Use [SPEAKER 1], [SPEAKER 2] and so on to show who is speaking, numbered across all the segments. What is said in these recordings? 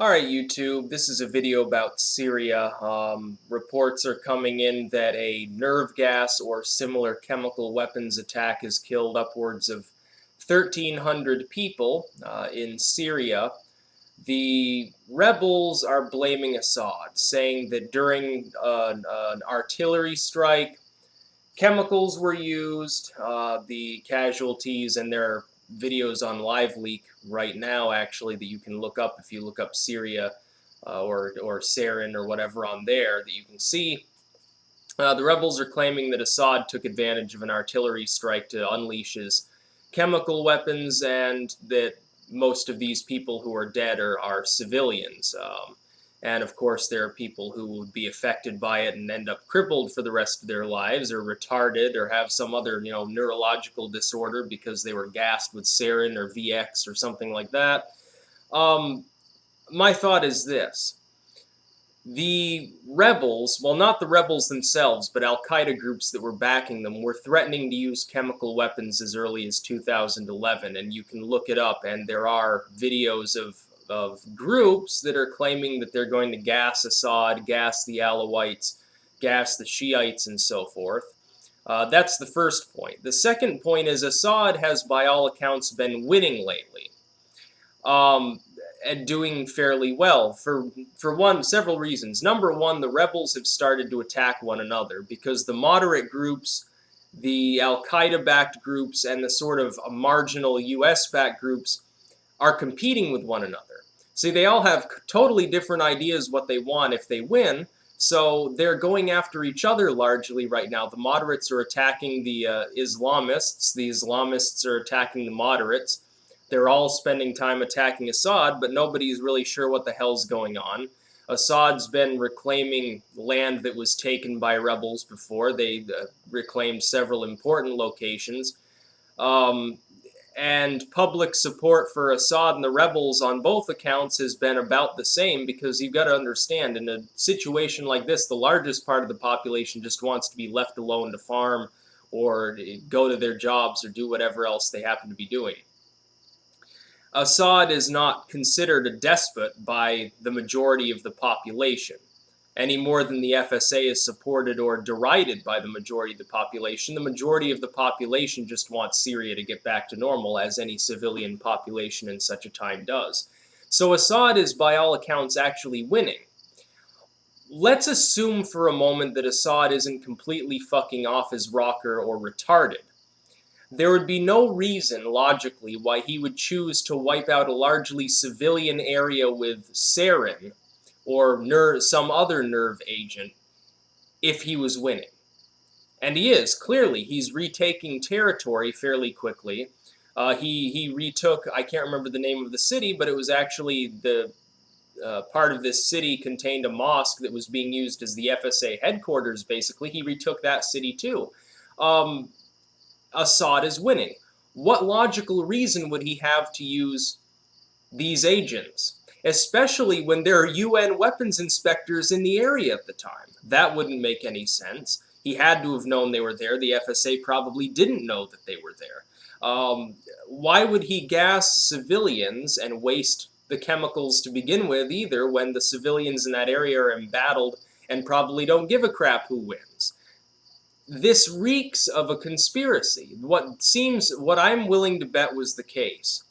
[SPEAKER 1] Alright YouTube, this is a video about Syria. Reports are coming in that a nerve gas or similar chemical weapons attack has killed upwards of 1,300 people in Syria. The rebels are blaming Assad, saying that during an artillery strike, chemicals were used. The casualties, and there are videos on LiveLeak right now, actually, that you can look up if you look up Syria or sarin or whatever on there that you can see. The rebels are claiming that Assad took advantage of an artillery strike to unleash his chemical weapons, and that most of these people who are dead are civilians. And of course, there are people who would be affected by it and end up crippled for the rest of their lives, or retarded, or have some other, neurological disorder because they were gassed with sarin or VX or something like that. My thought is this. The rebels, well, not the rebels themselves, but Al-Qaeda groups that were backing them, were threatening to use chemical weapons as early as 2011, and you can look it up, and there are videos of groups that are claiming that they're going to gas Assad, gas the Alawites, gas the Shiites, and so forth. That's the first point. The second point is Assad has, by all accounts, been winning lately. And doing fairly well for several reasons. Number one, the rebels have started to attack one another because the moderate groups, the Al-Qaeda-backed groups, and the sort of marginal US-backed groups are competing with one another. See, they all have totally different ideas what they want if they win, so they're going after each other largely right now. The moderates are attacking the Islamists are attacking the moderates. They're all spending time attacking Assad, but nobody's really sure what the hell's going on. Assad's been reclaiming land that was taken by rebels before. They reclaimed several important locations. And public support for Assad and the rebels on both accounts has been about the same, because you've got to understand, in a situation like this, the largest part of the population just wants to be left alone to farm or go to their jobs or do whatever else they happen to be doing. Assad is not considered a despot by the majority of the population, any more than the FSA is supported or derided by the majority of the population. The majority of the population just wants Syria to get back to normal, as any civilian population in such a time does. So Assad is, by all accounts, actually winning. Let's assume for a moment that Assad isn't completely fucking off his rocker or retarded. There would be no reason, logically, why he would choose to wipe out a largely civilian area with sarin or some other nerve agent if he was winning. And he is, clearly. He's retaking territory fairly quickly. He retook, I can't remember the name of the city, but it was actually the part of this city contained a mosque that was being used as the FSA headquarters, basically. He retook that city too. Assad is winning. What logical reason would he have to use these agents? Especially when there are UN weapons inspectors in the area at the time. That wouldn't make any sense. He had to have known they were there. The FSA probably didn't know that they were there. Why would he gas civilians and waste the chemicals to begin with either, when the civilians in that area are embattled and probably don't give a crap who wins? This reeks of a conspiracy. What I'm willing to bet was the case,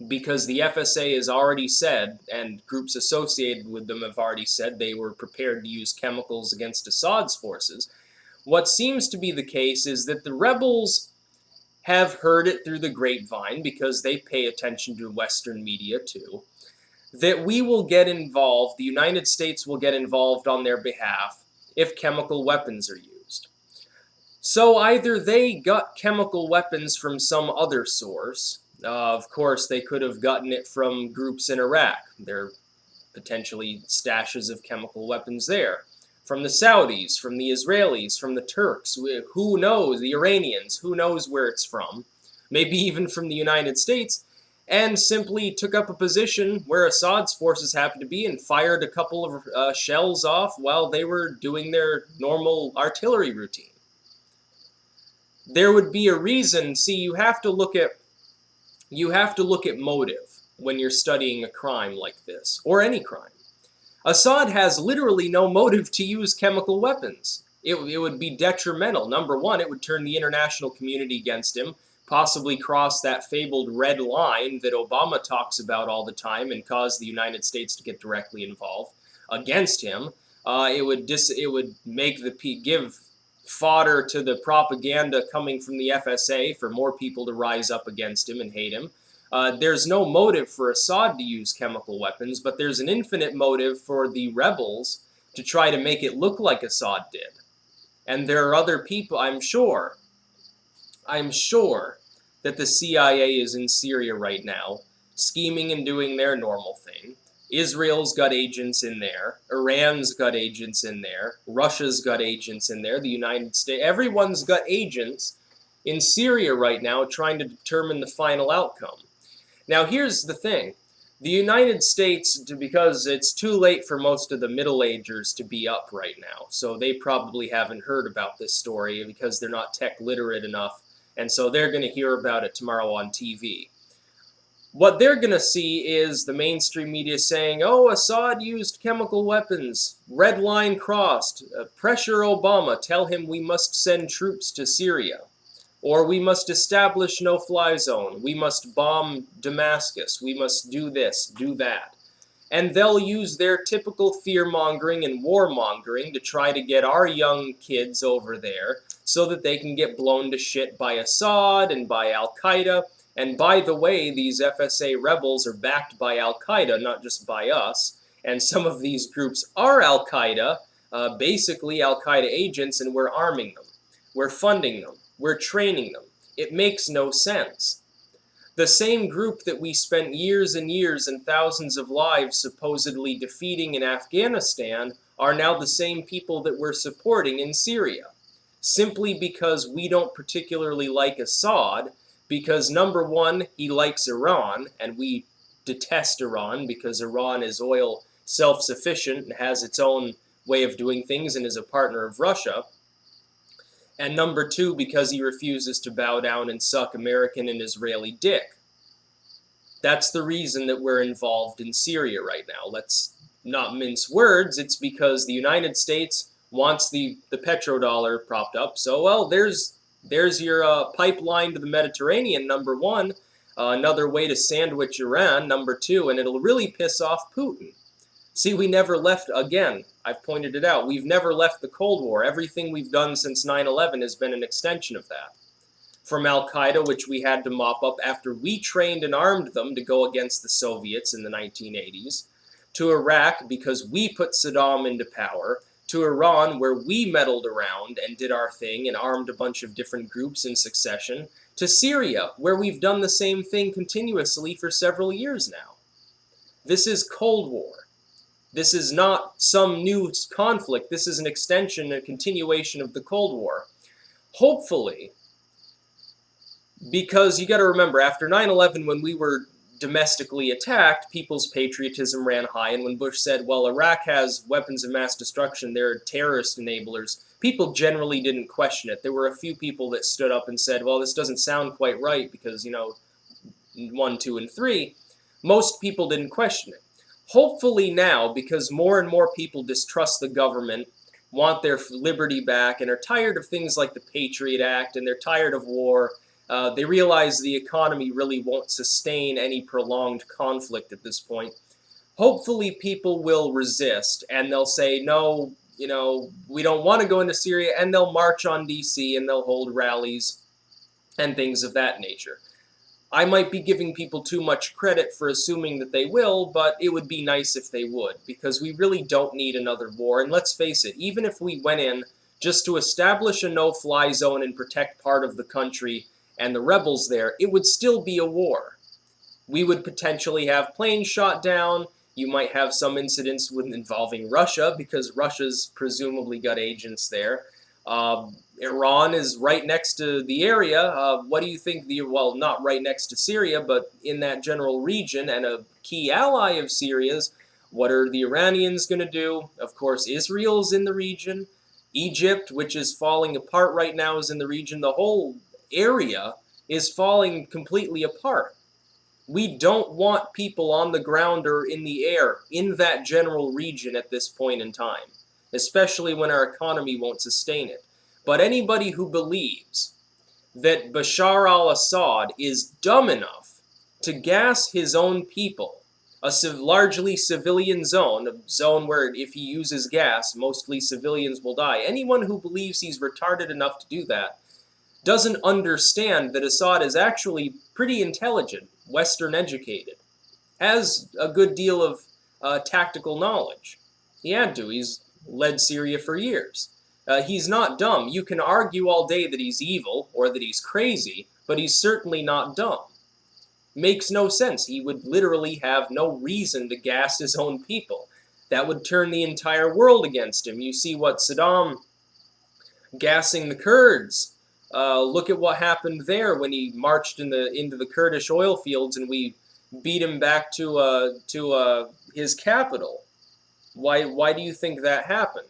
[SPEAKER 1] because the FSA has already said, and groups associated with them have already said, they were prepared to use chemicals against Assad's forces. What seems to be the case is that the rebels have heard it through the grapevine, because they pay attention to Western media too, that we will get involved, the United States will get involved on their behalf if chemical weapons are used. So either they got chemical weapons from some other source. Of course, they could have gotten it from groups in Iraq. There are potentially stashes of chemical weapons there. From the Saudis, from the Israelis, from the Turks, who knows, the Iranians, who knows where it's from. Maybe even from the United States, and simply took up a position where Assad's forces happened to be and fired a couple of shells off while they were doing their normal artillery routine. There would be a reason. See, you have to look at motive. when you're studying a crime like this, or any crime. Assad has literally no motive to use chemical weapons. It would be detrimental. Number one, it would turn the international community against him, possibly cross that fabled red line that Obama talks about all the time and cause the United States to get directly involved against him. It would make give fodder to the propaganda coming from the FSA for more people to rise up against him and hate him. There's no motive for Assad to use chemical weapons, but there's an infinite motive for the rebels to try to make it look like Assad did. And there are other people, I'm sure that the CIA is in Syria right now, scheming and doing their normal thing. Israel's got agents in there. Iran's got agents in there. Russia's got agents in there. The United States, everyone's got agents in Syria right now trying to determine the final outcome. Now, here's the thing. The United States, because it's too late for most of the middle-agers to be up right now, so they probably haven't heard about this story because they're not tech literate enough, and so they're going to hear about it tomorrow on TV. What they're going to see is the mainstream media saying, oh, Assad used chemical weapons, red line crossed, pressure Obama, tell him we must send troops to Syria. Or we must establish no-fly zone, we must bomb Damascus, we must do this, do that. And they'll use their typical fear-mongering and war-mongering to try to get our young kids over there so that they can get blown to shit by Assad and by Al-Qaeda. And by the way, these FSA rebels are backed by Al-Qaeda, not just by us. And some of these groups are Al-Qaeda, basically Al-Qaeda agents, and we're arming them. We're funding them. We're training them. It makes no sense. The same group that we spent years and years and thousands of lives supposedly defeating in Afghanistan are now the same people that we're supporting in Syria. Simply because we don't particularly like Assad, because number one, he likes Iran, and we detest Iran because Iran is oil self-sufficient and has its own way of doing things and is a partner of Russia. And number two, because he refuses to bow down and suck American and Israeli dick. That's the reason that we're involved in Syria right now. Let's not mince words. It's because the United States wants the petrodollar propped up. So, well, there's your pipeline to the Mediterranean, number one. Another way to sandwich Iran, number two, and it'll really piss off Putin. See, we never left, again, I've pointed it out, we've never left the Cold War. Everything we've done since 9/11 has been an extension of that. From Al-Qaeda, which we had to mop up after we trained and armed them to go against the Soviets in the 1980s, to Iraq, because we put Saddam into power, to Iran, where we meddled around and did our thing and armed a bunch of different groups in succession, to Syria, where we've done the same thing continuously for several years now. This is Cold War. This is not some new conflict. This is an extension, a continuation of the Cold War. Hopefully, because you got to remember, after 9/11, when we were domestically attacked, people's patriotism ran high, and when Bush said, well, Iraq has weapons of mass destruction, they're terrorist enablers, people generally didn't question it. There were a few people that stood up and said, well, this doesn't sound quite right because, 1, 2, and 3. Most people didn't question it. Hopefully now, because more and more people distrust the government, want their liberty back, and are tired of things like the Patriot Act, and they're tired of war, they realize the economy really won't sustain any prolonged conflict at this point. Hopefully people will resist, and they'll say, no, we don't want to go into Syria, and they'll march on DC, and they'll hold rallies, and things of that nature. I might be giving people too much credit for assuming that they will, but it would be nice if they would, because we really don't need another war. And let's face it, even if we went in just to establish a no-fly zone and protect part of the country and the rebels there, it would still be a war. We would potentially have planes shot down. You might have some incidents involving Russia, because Russia's presumably got agents there. Iran is right next to the area. What do you think well, not right next to Syria, but in that general region, and a key ally of Syria's? What are the Iranians going to do? Of course, Israel's in the region. Egypt, which is falling apart right now, is in the region. The whole area is falling completely apart. We don't want people on the ground or in the air in that general region at this point in time, especially when our economy won't sustain it. But anybody who believes that Bashar al-Assad is dumb enough to gas his own people, a largely civilian zone, a zone where if he uses gas, mostly civilians will die. Anyone who believes he's retarded enough to do that doesn't understand that Assad is actually pretty intelligent, Western educated, has a good deal of tactical knowledge. He had to. He's led Syria for years. He's not dumb. You can argue all day that he's evil or that he's crazy, but he's certainly not dumb. Makes no sense. He would literally have no reason to gas his own people. That would turn the entire world against him. You see what Saddam gassing the Kurds. Look at what happened there when he marched into the Kurdish oil fields and we beat him back to his capital. Why do you think that happened?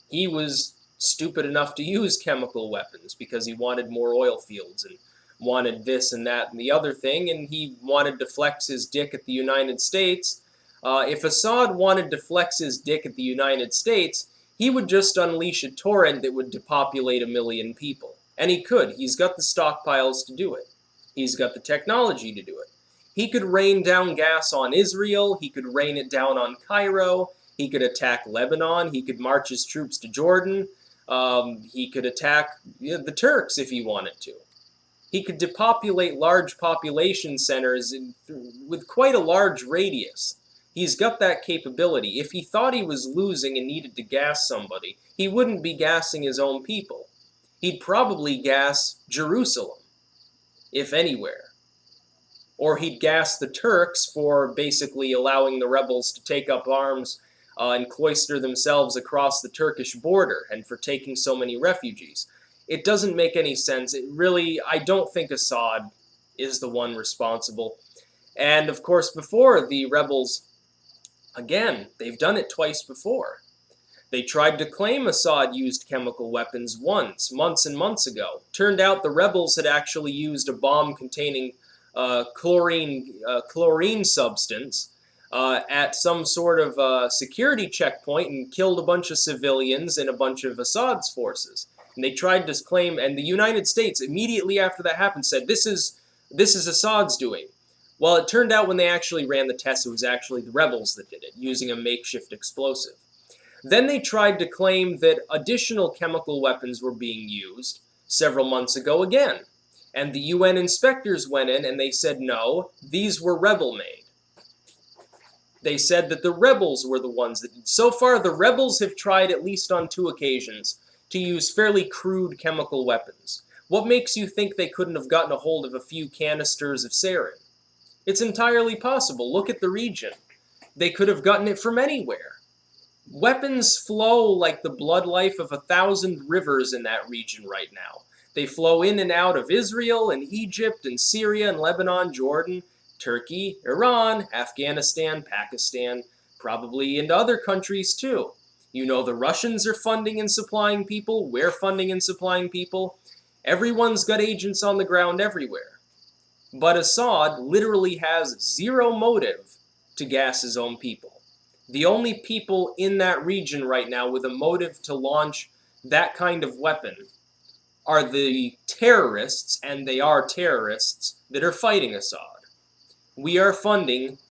[SPEAKER 1] He was stupid enough to use chemical weapons because he wanted more oil fields and wanted this and that and the other thing, and he wanted to flex his dick at the United States. If Assad wanted to flex his dick at the United States, he would just unleash a torrent that would depopulate 1 million people. And he could. He's got the stockpiles to do it. He's got the technology to do it. He could rain down gas on Israel. He could rain it down on Cairo. He could attack Lebanon. He could march his troops to Jordan. He could attack the Turks if he wanted to. He could depopulate large population centers with quite a large radius. He's got that capability. If he thought he was losing and needed to gas somebody, he wouldn't be gassing his own people. He'd probably gas Jerusalem, if anywhere. Or he'd gas the Turks for basically allowing the rebels to take up arms and cloister themselves across the Turkish border and for taking so many refugees. It doesn't make any sense. I don't think Assad is the one responsible. And of course, before the rebels, again, they've done it twice before. They tried to claim Assad used chemical weapons once, months and months ago. Turned out the rebels had actually used a bomb containing chlorine substance at some sort of security checkpoint and killed a bunch of civilians and a bunch of Assad's forces. And they tried to claim, and the United States immediately after that happened said, this is Assad's doing. Well, it turned out when they actually ran the tests, it was actually the rebels that did it, using a makeshift explosive. Then they tried to claim that additional chemical weapons were being used several months ago again. And the UN inspectors went in and they said, no, these were rebel-made. They said that the rebels were the ones that did. So far, the rebels have tried, at least on 2 occasions, to use fairly crude chemical weapons. What makes you think they couldn't have gotten a hold of a few canisters of sarin? It's entirely possible. Look at the region. They could have gotten it from anywhere. Weapons flow like the blood life of 1,000 rivers in that region right now. They flow in and out of Israel and Egypt and Syria and Lebanon, Jordan, Turkey, Iran, Afghanistan, Pakistan, probably into other countries too. You know the Russians are funding and supplying people. We're funding and supplying people. Everyone's got agents on the ground everywhere. But Assad literally has zero motive to gas his own people. The only people in that region right now with a motive to launch that kind of weapon are the terrorists, and they are terrorists, that are fighting Assad. We are funding